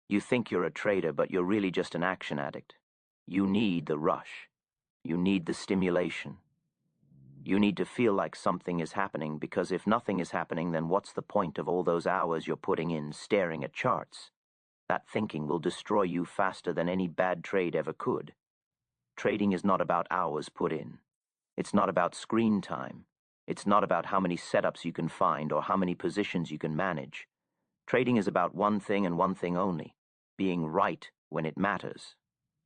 You think you're a trader, but you're really just an action addict. You need the rush. You need the stimulation. You need to feel like something is happening, because if nothing is happening, then what's the point of all those hours you're putting in staring at charts? That thinking will destroy you faster than any bad trade ever could. Trading is not about hours put in. It's not about screen time. It's not about how many setups you can find or how many positions you can manage. Trading is about one thing and one thing only: being right when it matters.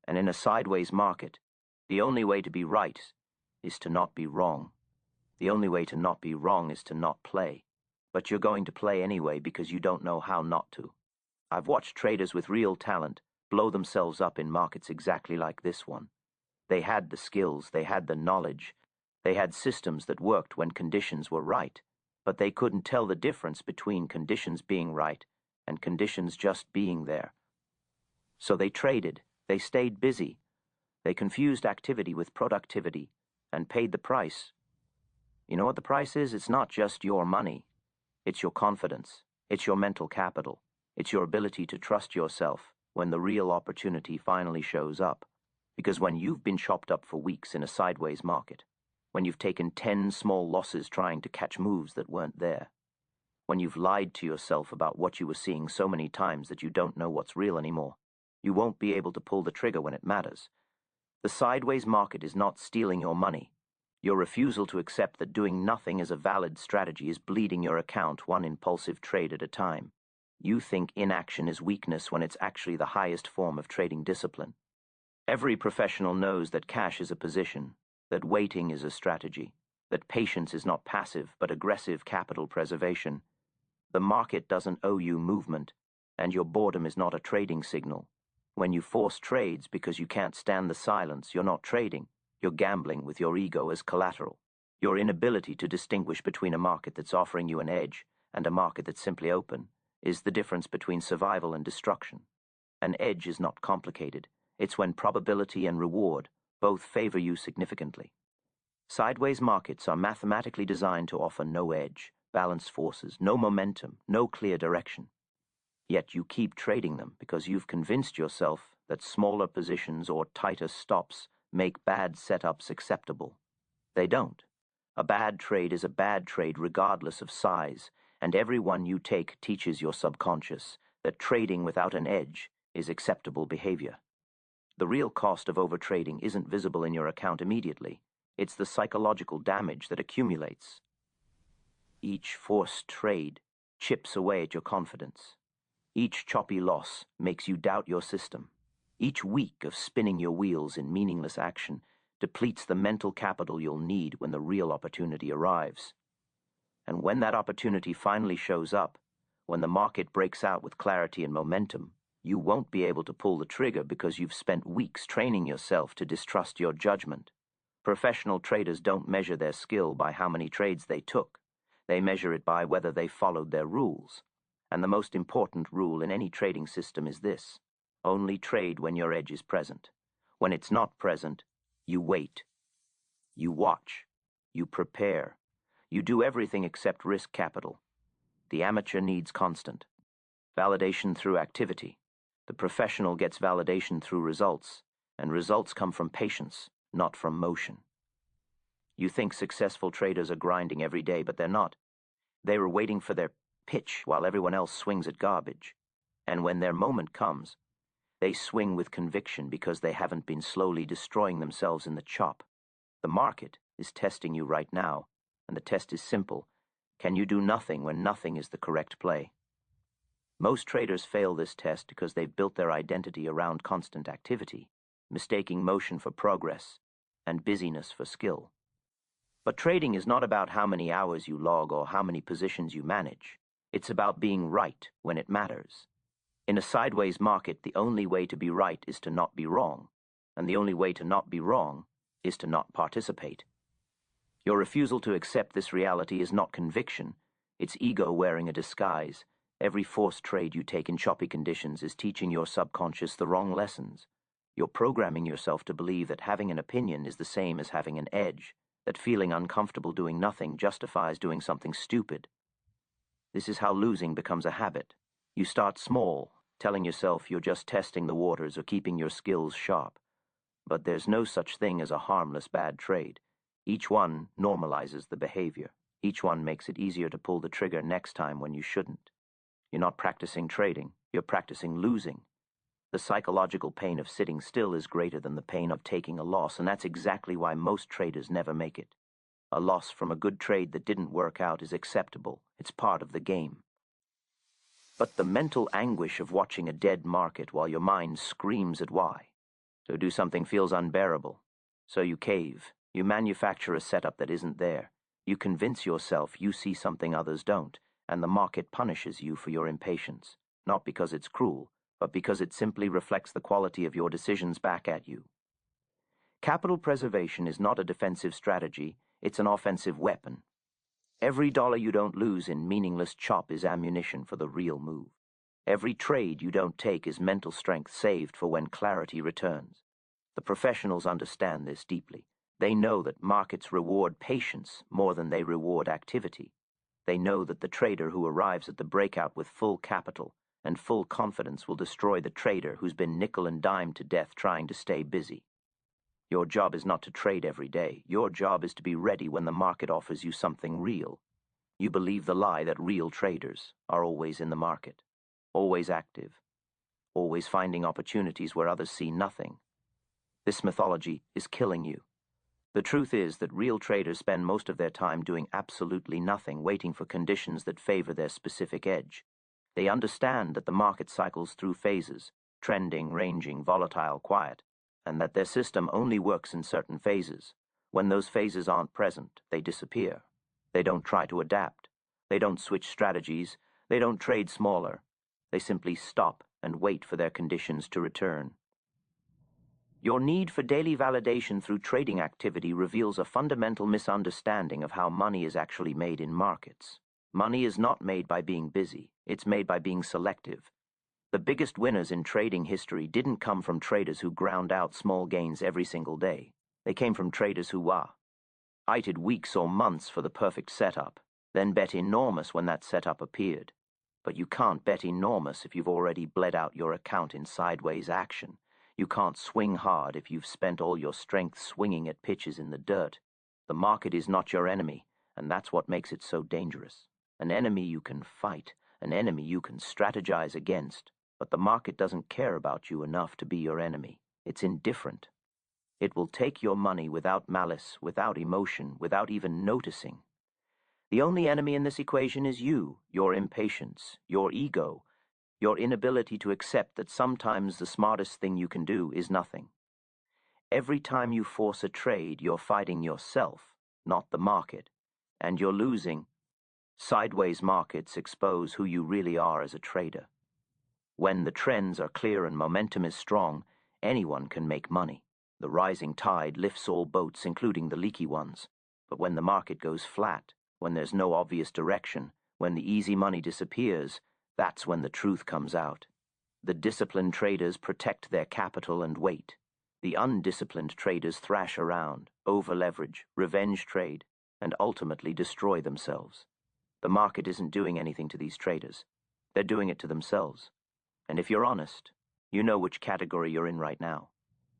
And in a sideways market, the only way to be right is to not be wrong. The only way to not be wrong is to not play. But you're going to play anyway because you don't know how not to. I've watched traders with real talent blow themselves up in markets exactly like this one. They had the skills, they had the knowledge, they had systems that worked when conditions were right, but they couldn't tell the difference between conditions being right and conditions just being there. So they traded, they stayed busy, they confused activity with productivity, and paid the price. You know what the price is? It's not just your money. It's your confidence. It's your mental capital. It's your ability to trust yourself when the real opportunity finally shows up. Because when you've been chopped up for weeks in a sideways market, when you've taken 10 small losses trying to catch moves that weren't there, when you've lied to yourself about what you were seeing so many times that you don't know what's real anymore, you won't be able to pull the trigger when it matters. The sideways market is not stealing your money. Your refusal to accept that doing nothing as a valid strategy is bleeding your account one impulsive trade at a time. You think inaction is weakness when it's actually the highest form of trading discipline. Every professional knows that cash is a position, that waiting is a strategy, that patience is not passive but aggressive capital preservation. The market doesn't owe you movement, and your boredom is not a trading signal. When you force trades because you can't stand the silence, you're not trading. You're gambling with your ego as collateral. Your inability to distinguish between a market that's offering you an edge and a market that's simply open is the difference between survival and destruction. An edge is not complicated. It's when probability and reward both favor you significantly. Sideways markets are mathematically designed to offer no edge, balanced forces, no momentum, no clear direction. Yet you keep trading them because you've convinced yourself that smaller positions or tighter stops make bad setups acceptable. They don't. A bad trade is a bad trade regardless of size, and every one you take teaches your subconscious that trading without an edge is acceptable behavior. The real cost of overtrading isn't visible in your account immediately. It's the psychological damage that accumulates. Each forced trade chips away at your confidence. Each choppy loss makes you doubt your system. Each week of spinning your wheels in meaningless action depletes the mental capital you'll need when the real opportunity arrives. And when that opportunity finally shows up, when the market breaks out with clarity and momentum, you won't be able to pull the trigger because you've spent weeks training yourself to distrust your judgment. Professional traders don't measure their skill by how many trades they took. They measure it by whether they followed their rules. And the most important rule in any trading system is this: only trade when your edge is present. When it's not present, you wait. You watch. You prepare. You do everything except risk capital. The amateur needs constant validation through activity. The professional gets validation through results, and results come from patience, not from motion. You think successful traders are grinding every day, but they're not. They are waiting for their pitch while everyone else swings at garbage. And when their moment comes, they swing with conviction because they haven't been slowly destroying themselves in the chop. The market is testing you right now, and the test is simple. Can you do nothing when nothing is the correct play? Most traders fail this test because they've built their identity around constant activity, mistaking motion for progress and busyness for skill. But trading is not about how many hours you log or how many positions you manage. It's about being right when it matters. In a sideways market, the only way to be right is to not be wrong, and the only way to not be wrong is to not participate. Your refusal to accept this reality is not conviction. It's ego wearing a disguise. Every forced trade you take in choppy conditions is teaching your subconscious the wrong lessons. You're programming yourself to believe that having an opinion is the same as having an edge, that feeling uncomfortable doing nothing justifies doing something stupid. This is how losing becomes a habit. You start small, telling yourself you're just testing the waters or keeping your skills sharp. But there's no such thing as a harmless bad trade. Each one normalizes the behavior. Each one makes it easier to pull the trigger next time when you shouldn't. You're not practicing trading, you're practicing losing. The psychological pain of sitting still is greater than the pain of taking a loss, and that's exactly why most traders never make it. A loss from a good trade that didn't work out is acceptable. It's part of the game. But the mental anguish of watching a dead market while your mind screams at why. So do something feels unbearable. So you cave. You manufacture a setup that isn't there. You convince yourself you see something others don't, and the market punishes you for your impatience, not because it's cruel, but because it simply reflects the quality of your decisions back at you. Capital preservation is not a defensive strategy, it's an offensive weapon. Every dollar you don't lose in meaningless chop is ammunition for the real move. Every trade you don't take is mental strength saved for when clarity returns. The professionals understand this deeply. They know that markets reward patience more than they reward activity. They know that the trader who arrives at the breakout with full capital and full confidence will destroy the trader who's been nickel and dimed to death trying to stay busy. Your job is not to trade every day. Your job is to be ready when the market offers you something real. You believe the lie that real traders are always in the market, always active, always finding opportunities where others see nothing. This mythology is killing you. The truth is that real traders spend most of their time doing absolutely nothing, waiting for conditions that favor their specific edge. They understand that the market cycles through phases, trending, ranging, volatile, quiet, and that their system only works in certain phases. When those phases aren't present, they disappear. They don't try to adapt. They don't switch strategies. They don't trade smaller. They simply stop and wait for their conditions to return. Your need for daily validation through trading activity reveals a fundamental misunderstanding of how money is actually made in markets. Money is not made by being busy. It's made by being selective. The biggest winners in trading history didn't come from traders who ground out small gains every single day. They came from traders who waited weeks or months for the perfect setup, then bet enormous when that setup appeared. But you can't bet enormous if you've already bled out your account in sideways action. You can't swing hard if you've spent all your strength swinging at pitches in the dirt. The market is not your enemy, and that's what makes it so dangerous. An enemy you can fight, an enemy you can strategize against, but the market doesn't care about you enough to be your enemy. It's indifferent. It will take your money without malice, without emotion, without even noticing. The only enemy in this equation is you, your impatience, your ego, your inability to accept that sometimes the smartest thing you can do is nothing. Every time you force a trade, you're fighting yourself, not the market, and you're losing. Sideways markets expose who you really are as a trader. When the trends are clear and momentum is strong, anyone can make money. The rising tide lifts all boats, including the leaky ones. But when the market goes flat, when there's no obvious direction, when the easy money disappears, that's when the truth comes out. The disciplined traders protect their capital and wait. The undisciplined traders thrash around, over-leverage, revenge trade, and ultimately destroy themselves. The market isn't doing anything to these traders. They're doing it to themselves. And if you're honest, you know which category you're in right now.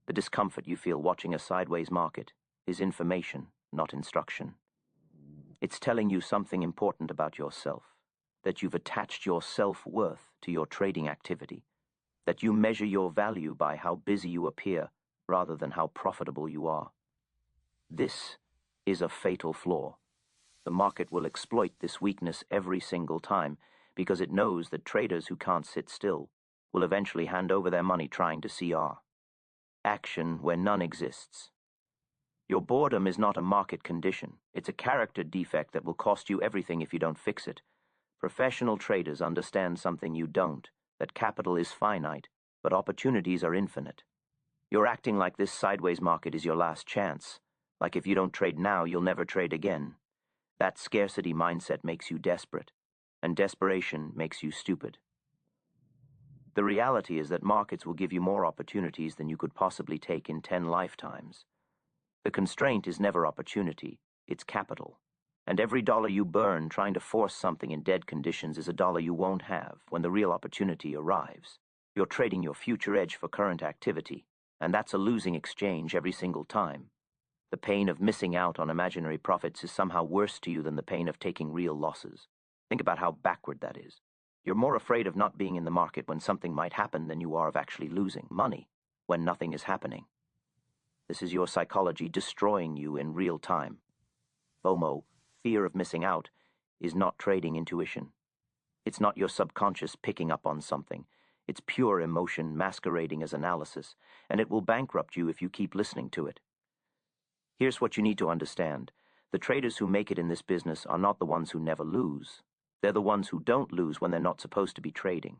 The discomfort you feel watching a sideways market is information, not instruction. It's telling you something important about yourself, that you've attached your self-worth to your trading activity, that you measure your value by how busy you appear rather than how profitable you are. This is a fatal flaw. The market will exploit this weakness every single time because it knows that traders who can't sit still will eventually hand over their money trying to CR. Action where none exists. Your boredom is not a market condition. It's a character defect that will cost you everything if you don't fix it. Professional traders understand something you don't, that capital is finite, but opportunities are infinite. You're acting like this sideways market is your last chance, like if you don't trade now, you'll never trade again. That scarcity mindset makes you desperate, and desperation makes you stupid. The reality is that markets will give you more opportunities than you could possibly take in 10 lifetimes. The constraint is never opportunity, it's capital. And every dollar you burn trying to force something in dead conditions is a dollar you won't have when the real opportunity arrives. You're trading your future edge for current activity, and that's a losing exchange every single time. The pain of missing out on imaginary profits is somehow worse to you than the pain of taking real losses. Think about how backward that is. You're more afraid of not being in the market when something might happen than you are of actually losing money when nothing is happening. This is your psychology destroying you in real time. FOMO, fear of missing out, is not trading intuition. It's not your subconscious picking up on something. It's pure emotion masquerading as analysis, and it will bankrupt you if you keep listening to it. Here's what you need to understand. The traders who make it in this business are not the ones who never lose. They're the ones who don't lose when they're not supposed to be trading.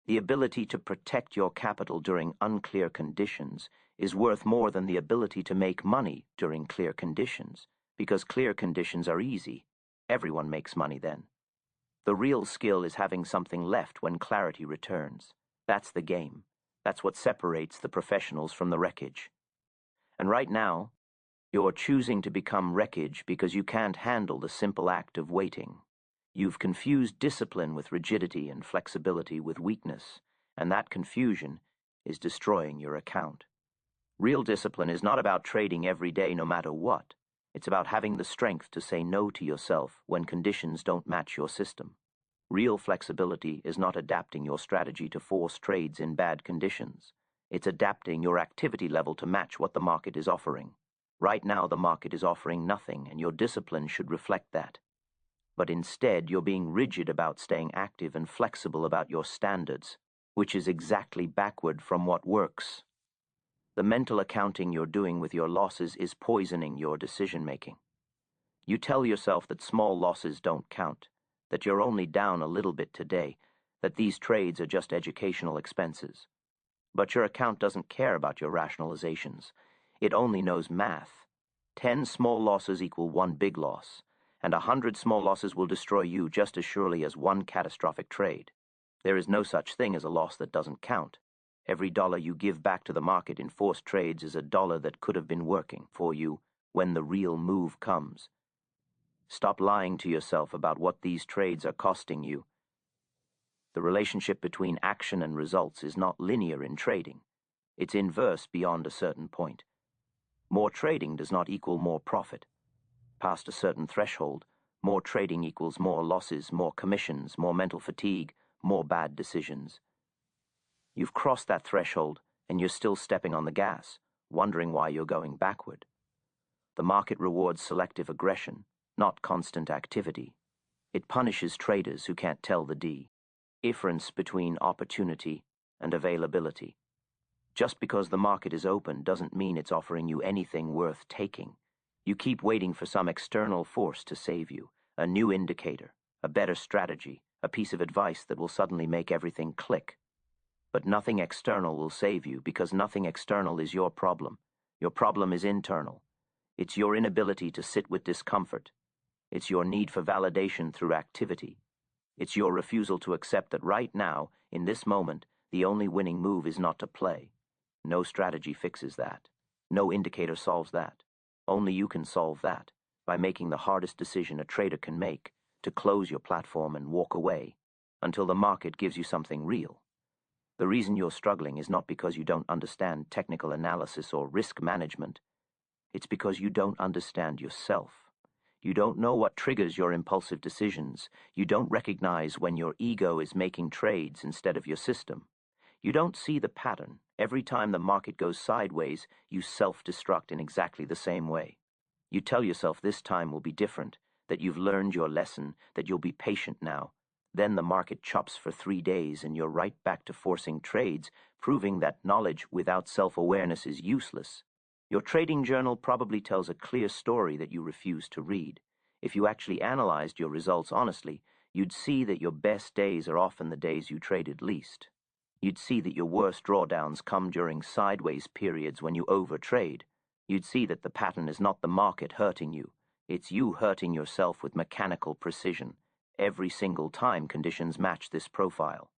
The ability to protect your capital during unclear conditions is worth more than the ability to make money during clear conditions, because clear conditions are easy. Everyone makes money then. The real skill is having something left when clarity returns. That's the game. That's what separates the professionals from the wreckage. And right now, you're choosing to become wreckage because you can't handle the simple act of waiting. You've confused discipline with rigidity and flexibility with weakness, and that confusion is destroying your account. Real discipline is not about trading every day no matter what. It's about having the strength to say no to yourself when conditions don't match your system. Real flexibility is not adapting your strategy to force trades in bad conditions. It's adapting your activity level to match what the market is offering. Right now, the market is offering nothing, and your discipline should reflect that. But instead, you're being rigid about staying active and flexible about your standards, which is exactly backward from what works. The mental accounting you're doing with your losses is poisoning your decision-making. You tell yourself that small losses don't count, that you're only down a little bit today, that these trades are just educational expenses. But your account doesn't care about your rationalizations. It only knows math. 10 small losses equal 1 big loss, and 100 small losses will destroy you just as surely as 1 catastrophic trade. There is no such thing as a loss that doesn't count. Every dollar you give back to the market in forced trades is a dollar that could have been working for you when the real move comes. Stop lying to yourself about what these trades are costing you. The relationship between action and results is not linear in trading. It's inverse beyond a certain point. More trading does not equal more profit. Past a certain threshold, more trading equals more losses, more commissions, more mental fatigue, more bad decisions. You've crossed that threshold, and you're still stepping on the gas, wondering why you're going backward. The market rewards selective aggression, not constant activity. It punishes traders who can't tell the difference between opportunity and availability. Just because the market is open doesn't mean it's offering you anything worth taking. You keep waiting for some external force to save you, a new indicator, a better strategy, a piece of advice that will suddenly make everything click. But nothing external will save you because nothing external is your problem. Your problem is internal. It's your inability to sit with discomfort. It's your need for validation through activity. It's your refusal to accept that right now, in this moment, the only winning move is not to play. No strategy fixes that. No indicator solves that. Only you can solve that by making the hardest decision a trader can make, to close your platform and walk away until the market gives you something real. The reason you're struggling is not because you don't understand technical analysis or risk management. It's because you don't understand yourself. You don't know what triggers your impulsive decisions. You don't recognize when your ego is making trades instead of your system. You don't see the pattern. Every time the market goes sideways, you self-destruct in exactly the same way. You tell yourself this time will be different, that you've learned your lesson, that you'll be patient now. Then the market chops for 3 days and you're right back to forcing trades, proving that knowledge without self-awareness is useless. Your trading journal probably tells a clear story that you refuse to read. If you actually analyzed your results honestly, you'd see that your best days are often the days you traded least. You'd see that your worst drawdowns come during sideways periods when you overtrade. You'd see that the pattern is not the market hurting you. It's you hurting yourself with mechanical precision. Every single time conditions match this profile.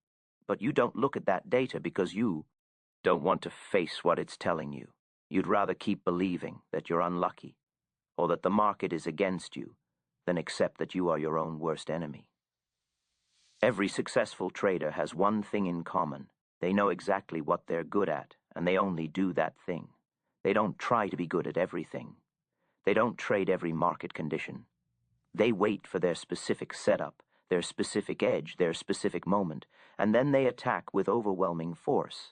But you don't look at that data because you don't want to face what it's telling you. You'd rather keep believing that you're unlucky, or that the market is against you, than accept that you are your own worst enemy. Every successful trader has one thing in common. They know exactly what they're good at, and they only do that thing. They don't try to be good at everything. They don't trade every market condition. They wait for their specific setup, their specific edge, their specific moment, and then they attack with overwhelming force.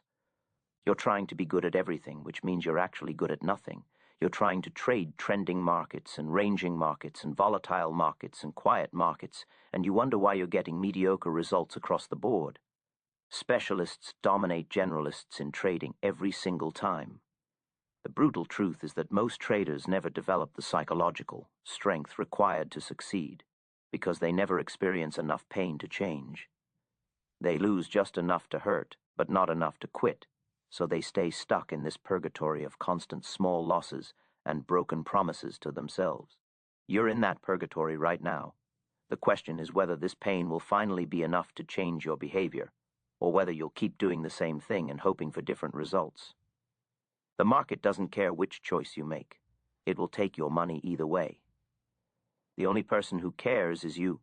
You're trying to be good at everything, which means you're actually good at nothing. You're trying to trade trending markets and ranging markets and volatile markets and quiet markets, and you wonder why you're getting mediocre results across the board. Specialists dominate generalists in trading every single time. The brutal truth is that most traders never develop the psychological strength required to succeed, because they never experience enough pain to change. They lose just enough to hurt, but not enough to quit, so they stay stuck in this purgatory of constant small losses and broken promises to themselves. You're in that purgatory right now. The question is whether this pain will finally be enough to change your behavior, or whether you'll keep doing the same thing and hoping for different results. The market doesn't care which choice you make. It will take your money either way. The only person who cares is you.